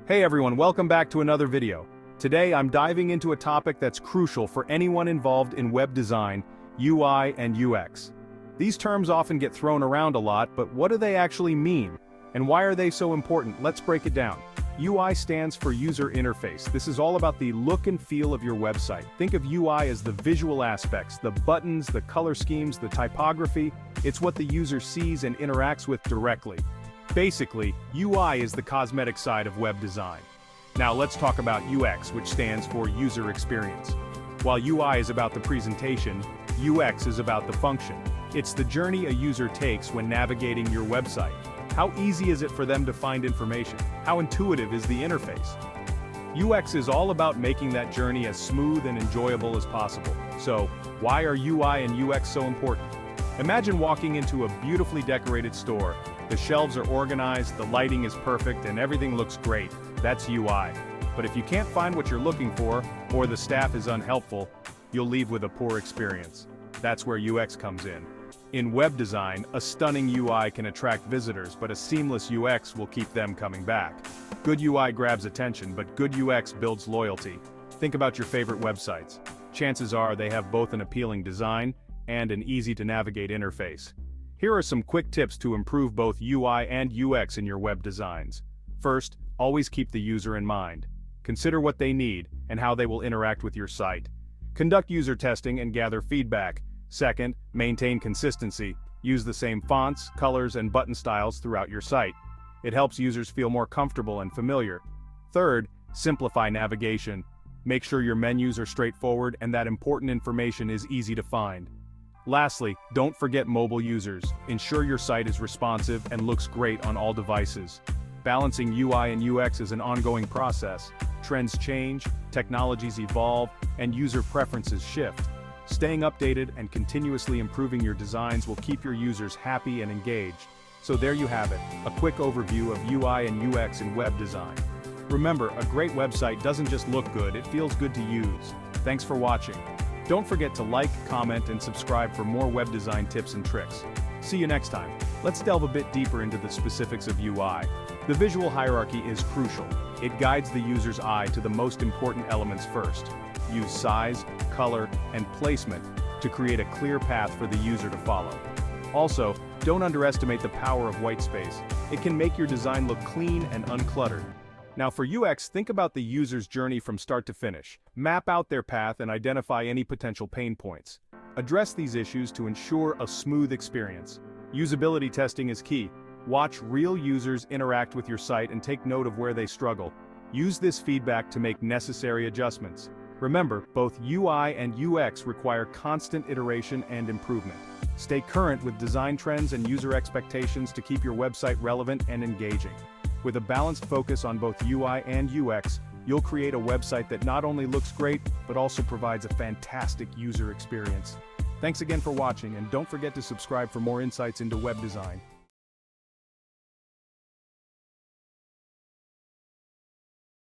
Hey everyone, welcome back to another video. Today I'm diving into a topic that's crucial for anyone involved in web design, UI and UX. These terms often get thrown around a lot, but what do they actually mean? And why are they so important? Let's break it down. UI stands for user interface. This is all about the look and feel of your website. Think of UI as the visual aspects, the buttons, the color schemes, the typography. It's what the user sees and interacts with directly. Basically, UI is the cosmetic side of web design. Now let's talk about UX, which stands for user experience. While UI is about the presentation, UX is about the function. It's the journey a user takes when navigating your website. How easy is it for them to find information? How intuitive is the interface? UX is all about making that journey as smooth and enjoyable as possible. So, why are UI and UX so important? Imagine walking into a beautifully decorated store. The shelves are organized, the lighting is perfect, and everything looks great. That's UI. But if you can't find what you're looking for, or the staff is unhelpful, you'll leave with a poor experience. That's where UX comes in. In web design, a stunning UI can attract visitors, but a seamless UX will keep them coming back. Good UI grabs attention, but good UX builds loyalty. Think about your favorite websites. Chances are they have both an appealing design and an easy-to-navigate interface. Here are some quick tips to improve both UI and UX in your web designs. First, always keep the user in mind. Consider what they need and how they will interact with your site. Conduct user testing and gather feedback. Second, maintain consistency. Use the same fonts, colors, and button styles throughout your site. It helps users feel more comfortable and familiar. Third, simplify navigation. Make sure your menus are straightforward and that important information is easy to find. Lastly, don't forget mobile users. Ensure your site is responsive and looks great on all devices. Balancing UI and UX is an ongoing process. Trends change, technologies evolve, and user preferences shift. Staying updated and continuously improving your designs will keep your users happy and engaged. So there you have it, a quick overview of UI and UX in web design. Remember, a great website doesn't just look good, it feels good to use. Thanks for watching. Don't forget to like, comment, and subscribe for more web design tips and tricks. See you next time. Let's delve a bit deeper into the specifics of UI. The visual hierarchy is crucial. It guides the user's eye to the most important elements first. Use size, color, and placement to create a clear path for the user to follow. Also, don't underestimate the power of white space. It can make your design look clean and uncluttered. Now for UX, think about the user's journey from start to finish. Map out their path and identify any potential pain points. Address these issues to ensure a smooth experience. Usability testing is key. Watch real users interact with your site and take note of where they struggle. Use this feedback to make necessary adjustments. Remember, both UI and UX require constant iteration and improvement. Stay current with design trends and user expectations to keep your website relevant and engaging. With a balanced focus on both UI and UX, you'll create a website that not only looks great, but also provides a fantastic user experience. Thanks again for watching, and don't forget to subscribe for more insights into web design.